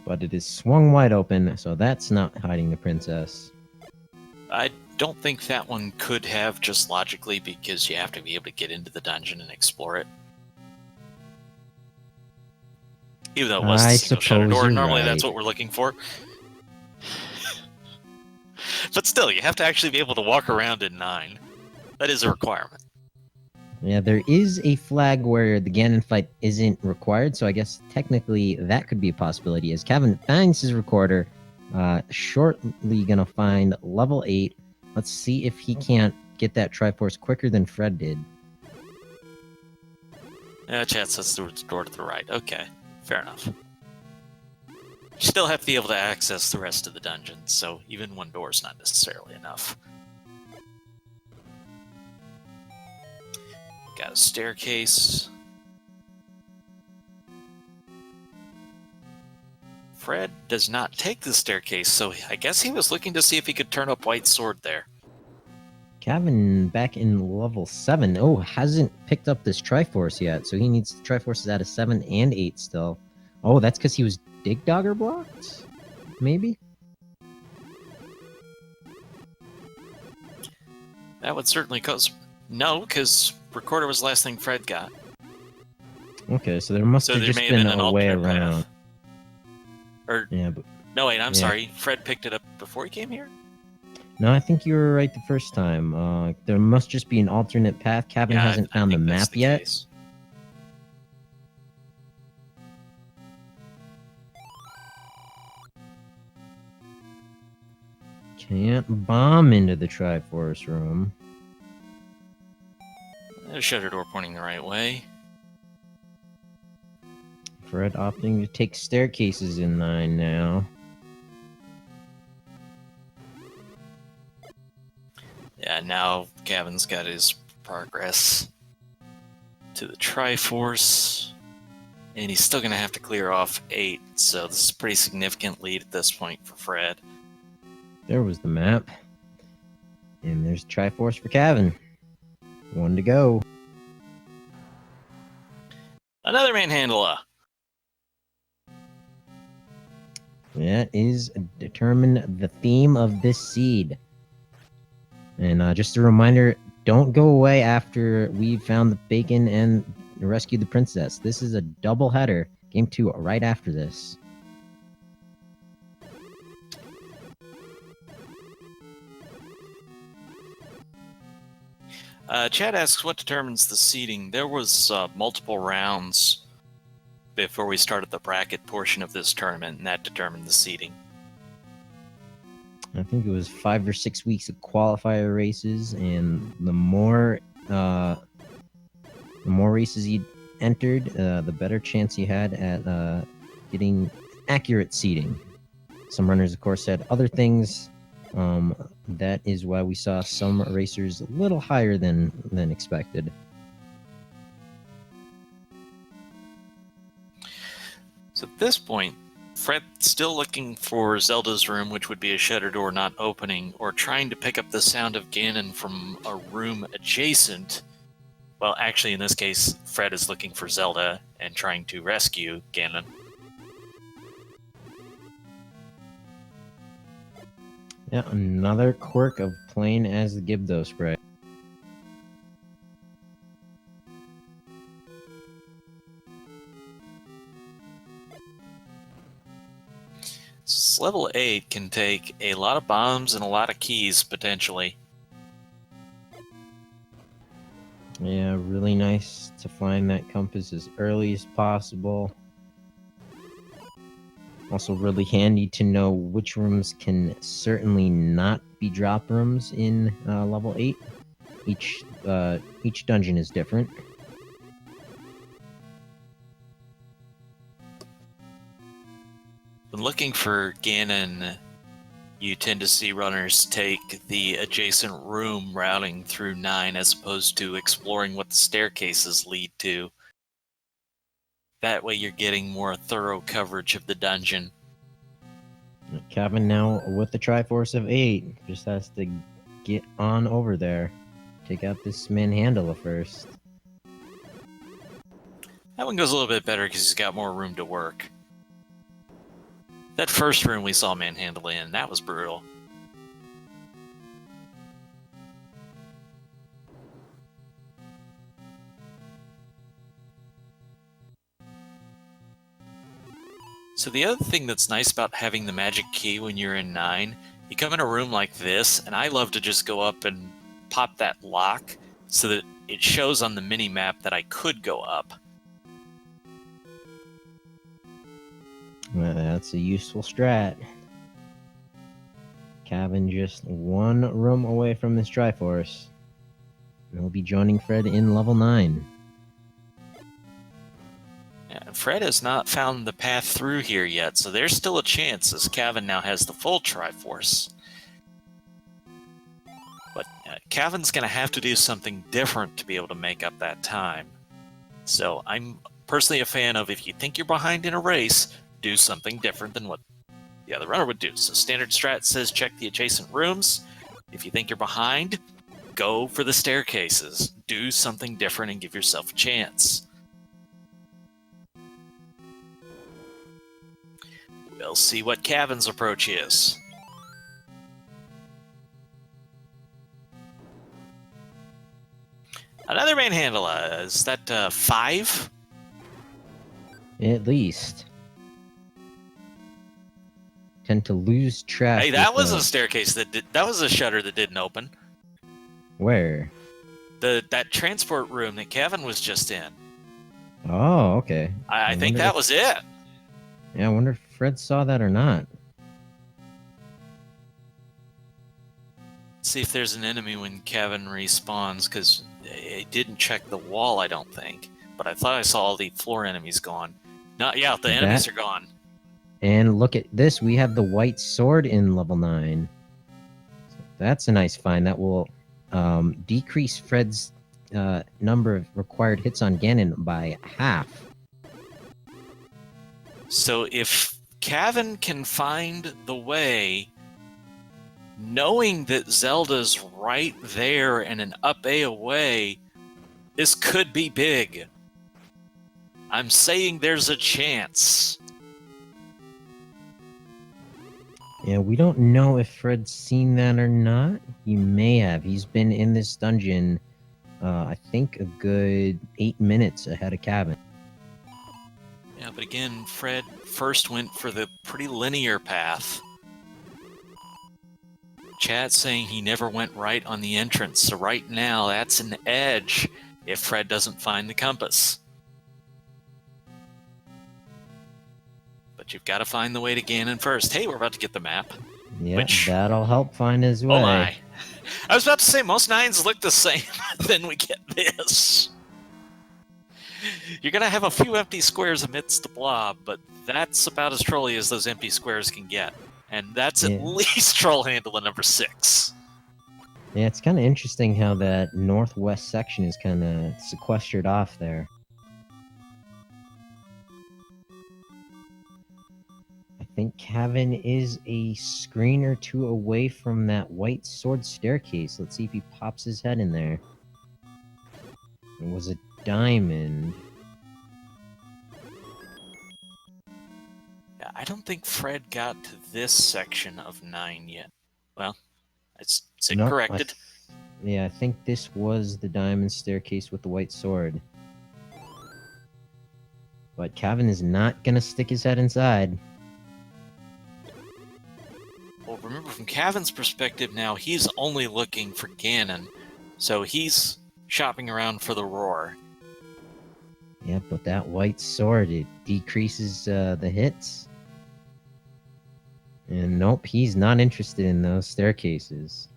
But it is swung wide open, so that's not hiding the princess. I don't think that one could have, just logically, because you have to be able to get into the dungeon and explore it. Even though it was a single shutter door, normally that's what we're looking for. But still, you have to actually be able to walk around in 9. That is a requirement. Yeah, there is a flag where the Ganon fight isn't required, so I guess technically that could be a possibility. As Cavin finds his recorder, shortly gonna find level 8. Let's see if he can't get that Triforce quicker than Fred did. Yeah, chat says the door to the right. Okay, fair enough. You still have to be able to access the rest of the dungeon, so even one door is not necessarily enough. Got a staircase. Fred does not take the staircase, so I guess he was looking to see if he could turn up White's sword there. Cavin back in level 7. Oh, hasn't picked up this Triforce yet, so he needs Triforces out of 7 and 8 still. Oh, that's because he was Dig Dogger blocked? Maybe? That would certainly cause... No, because Recorder was the last thing Fred got. Okay, so there must have just been a way around. Path. Or... Yeah, but... No, wait, I'm sorry. Fred picked it up before he came here? No, I think you were right the first time. There must just be an alternate path. Cavin hasn't found the map yet. Case. Can't bomb into the Triforce room. There's a shutter door pointing the right way. Fred opting to take staircases in 9 now. Yeah, now Cavin's got his progress to the Triforce. And he's still going to have to clear off 8, so this is a pretty significant lead at this point for Fred. There was the map. And there's Triforce for Cavin. 1 to go. Another manhandler. That is determine the theme of this seed. And just a reminder, don't go away after we've found the bacon and rescued the princess. This is a double header. Game 2 right after this. Chad asks what determines the seeding. There was multiple rounds before we started the bracket portion of this tournament, and that determined the seeding. I think it was 5 or 6 weeks of qualifier races, and the more races you entered, the better chance you had at getting accurate seeding. Some runners, of course, said other things. That is why we saw some racers a little higher than expected. So at this point, Fred's still looking for Zelda's room, which would be a shutter door not opening, or trying to pick up the sound of Ganon from a room adjacent. Well, actually, in this case, Fred is looking for Zelda and trying to rescue Ganon. Yeah, another quirk of playing as the Gibdo spray. So level 8 can take a lot of bombs and a lot of keys, potentially. Yeah, really nice to find that compass as early as possible. Also really handy to know which rooms can certainly not be drop rooms in level 8. Each dungeon is different. When looking for Ganon, you tend to see runners take the adjacent room routing through 9 as opposed to exploring what the staircases lead to. That way you're getting more thorough coverage of the dungeon. Cavin now with the Triforce of 8. Just has to get on over there. Take out this manhandler first. That one goes a little bit better because he's got more room to work. That first room we saw manhandle in, that was brutal. So the other thing that's nice about having the magic key when you're in 9, you come in a room like this, and I love to just go up and pop that lock so that it shows on the mini-map that I could go up. Well, that's a useful strat. Cavin just 1 room away from this Triforce. And he'll be joining Fred in level 9. Yeah, Fred has not found the path through here yet, so there's still a chance as Cavin now has the full Triforce. But Cavin's going to have to do something different to be able to make up that time. So I'm personally a fan of if you think you're behind in a race, do something different than what the other runner would do. So standard strat says check the adjacent rooms. If you think you're behind, go for the staircases. Do something different and give yourself a chance. We'll see what Cavin's approach is. Another manhandle. Is that 5? At least. Tend to lose track. Hey, that was a staircase that was a shutter that didn't open. Where? That transport room that Cavin was just in. Oh, okay. I think that was it. Yeah, I wonder if Fred saw that or not. See if there's an enemy when Cavin respawns, because it didn't check the wall, I don't think. But I thought I saw all the floor enemies gone. Yeah, the enemies are gone. And look at this, we have the white sword in level 9. So that's a nice find. That will decrease Fred's number of required hits on Ganon by half. So if Cavin can find the way, knowing that Zelda's right there and an up A away, this could be big. I'm saying there's a chance. Yeah, we don't know if Fred's seen that or not. He may have. He's been in this dungeon, I think, a good 8 minutes ahead of Cavin. Yeah, but again, Fred first went for the pretty linear path. Chat's saying he never went right on the entrance, so right now that's an edge if Fred doesn't find the compass. But you've got to find the way to Ganon first. Hey, we're about to get the map. Yeah, that'll help find his way. Oh my. I was about to say, most 9s look the same, then we get this. You're going to have a few empty squares amidst the blob, but that's about as trolly as those empty squares can get. And that's at least troll handle number 6. Yeah, it's kind of interesting how that northwest section is kind of sequestered off there. I think Cavin is a screen or 2 away from that white sword staircase. Let's see if he pops his head in there. It was a diamond. Yeah, I don't think Fred got to this section of 9 yet. Well, it's corrected. Yeah, I think this was the diamond staircase with the white sword. But Cavin is not going to stick his head inside. Well, remember, from Cavin's perspective now, he's only looking for Ganon. So he's shopping around for the roar. Yeah, but that white sword, it decreases the hits. And nope, he's not interested in those staircases.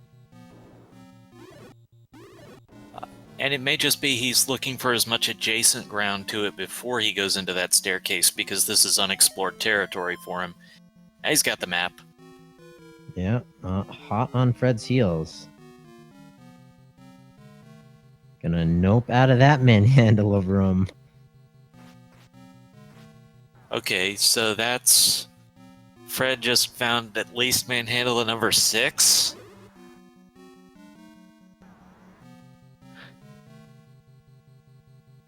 And it may just be he's looking for as much adjacent ground to it before he goes into that staircase, because this is unexplored territory for him. He's got the map. Yeah, hot on Fred's heels. Gonna nope out of that manhandle of room. Okay, so that's... Fred just found at least manhandle number 6?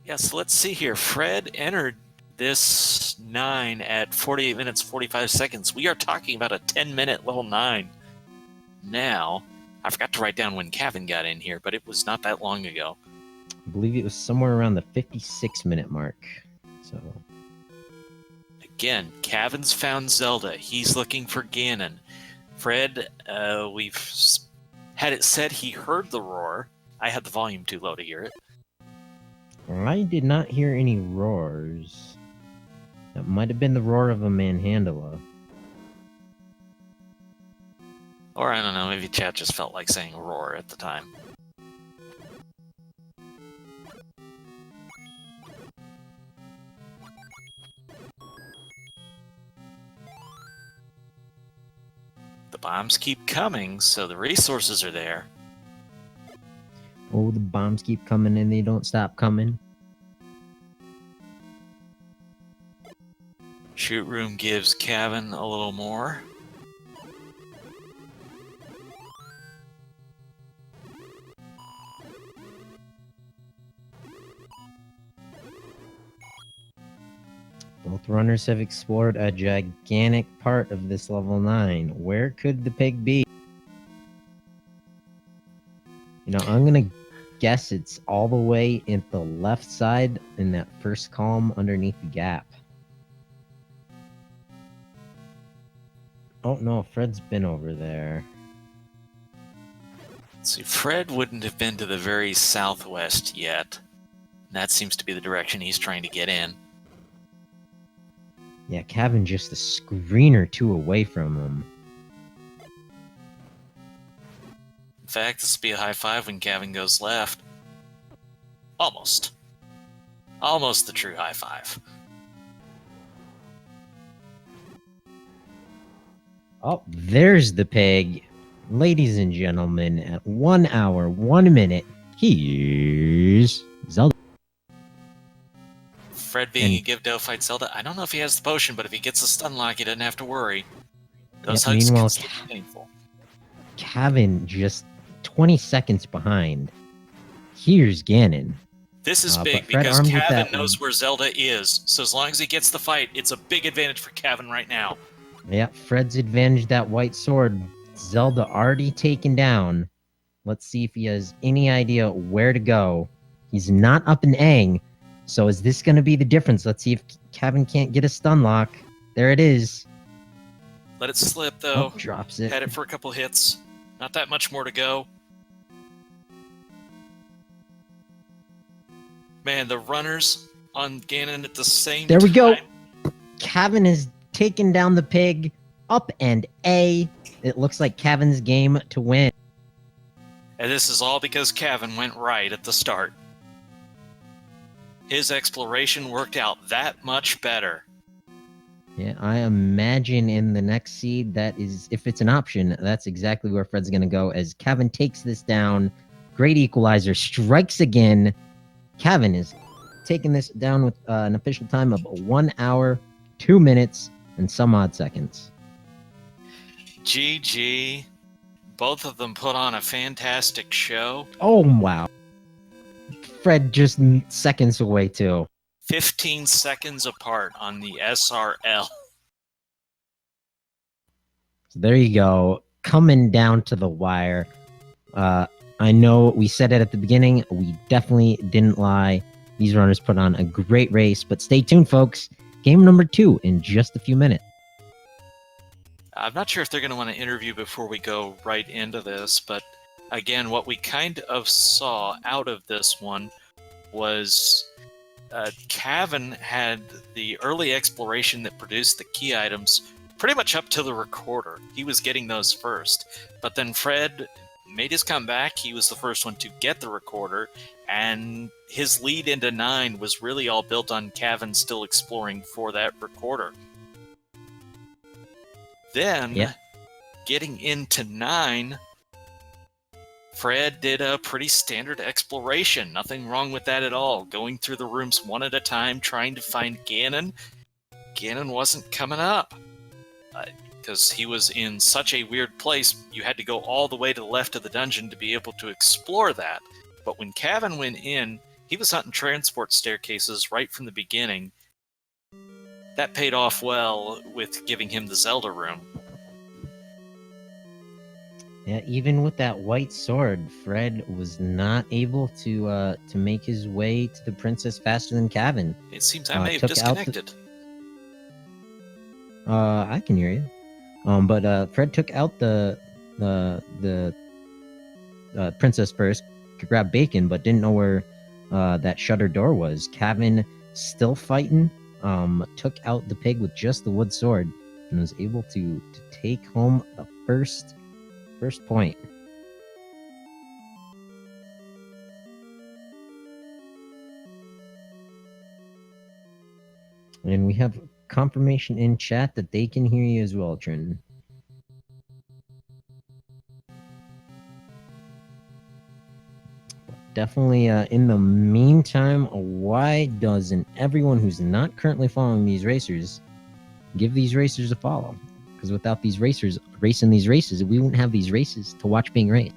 Yeah, so let's see here. Fred entered this 9 at 48 minutes 45 seconds. We are talking about a 10-minute level 9 now. I forgot to write down when Cavin got in here, but it was not that long ago. I believe it was somewhere around the 56-minute mark. So again, Cavin's found Zelda. He's looking for Ganon. Fred, we've had it said he heard the roar. I had the volume too low to hear it. I did not hear any roars. That might have been the roar of a manhandler. Or I don't know, maybe chat just felt like saying roar at the time. bombs keep coming, so the resources are there. Oh, the bombs keep coming and they don't stop coming. Shoot room gives Cavin a little more. Both runners have explored a gigantic part of this level 9. Where could the pig be? You know, I'm gonna guess it's all the way at the left side in that first column underneath the gap. Oh no, Fred's been over there. See, Fred wouldn't have been to the very southwest yet. That seems to be the direction he's trying to get in. Yeah, Cavin just a screen or two away from him. In fact, this will be a high five when Cavin goes left. Almost. Almost the true high five. Oh, there's the pig. Ladies and gentlemen, at 1 hour, 1 minute, here's Zelda. Fred being a give dough fight Zelda. I don't know if he has the potion, but if he gets a stun lock, he doesn't have to worry. Those hugs meanwhile, can still be painful. Cavin just 20 seconds behind. Here's Ganon. This is But big Fred because armed with Cavin that- knows where Zelda is. So as long as he gets the fight, it's a big advantage for Cavin right now. Yeah, Fred's advantage that white sword. Zelda already taken down. Let's see if he has any idea where to go. He's not up in Aang. So is this going to be the difference? Let's see if Cavin can't get a stun lock. There it is. Let it slip, though. Oh, drops it. Had it for a couple hits. Not that much more to go. Man, the runners on Ganon at the same There we go. time. Cavin has taken down the pig. Up and A. It looks like Cavin's game to win. And this is all because Cavin went right at the start. His exploration worked out that much better. Yeah, I imagine in the next seed, that is, if it's an option, that's exactly where Fred's going to go as Cavin takes this down. Great equalizer, strikes again. Cavin is taking this down with an official time of 1 hour, 2 minutes, and some odd seconds. GG. Both of them put on a fantastic show. Oh, wow. Fred just seconds away, too. 15 seconds apart on the SRL. So there you go. Coming down to the wire. I know we said it at the beginning. We definitely didn't lie. These runners put on a great race, but stay tuned, folks. Game number 2 in just a few minutes. I'm not sure if they're going to want to interview before we go right into this, but again, what we kind of saw out of this one was Cavin had the early exploration that produced the key items pretty much up to the recorder. He was getting those first, but then Fred made his comeback. He was the first one to get the recorder, and his lead into 9 was really all built on Cavin still exploring for that recorder. Then, getting into 9, Fred did a pretty standard exploration. Nothing wrong with that at all. Going through the rooms one at a time, trying to find Ganon. Ganon wasn't coming up. Because he was in such a weird place, you had to go all the way to the left of the dungeon to be able to explore that. But when Cavin went in, he was hunting transport staircases right from the beginning. That paid off well with giving him the Zelda room. Yeah, even with that white sword, Fred was not able to make his way to the princess faster than Cavin. It seems I may have disconnected. I can hear you. But Fred took out the princess first to grab bacon, but didn't know where that shutter door was. Cavin still fighting. Took out the pig with just the wood sword and was able to take home the first point. And we have confirmation in chat that they can hear you as well, Trin. definitely in the meantime, why doesn't everyone who's not currently following these racers give these racers a follow? Because without these racers racing these races, we wouldn't have these races to watch being raced.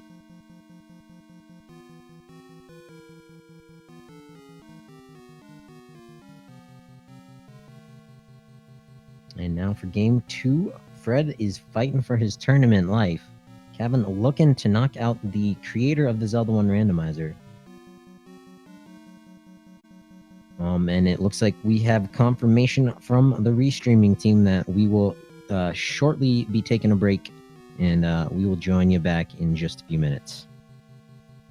And now for game 2, Fred is fighting for his tournament life. Cavin looking to knock out the creator of the Zelda 1 randomizer. And it looks like we have confirmation from the restreaming team that we will shortly be taking a break, and we will join you back in just a few minutes.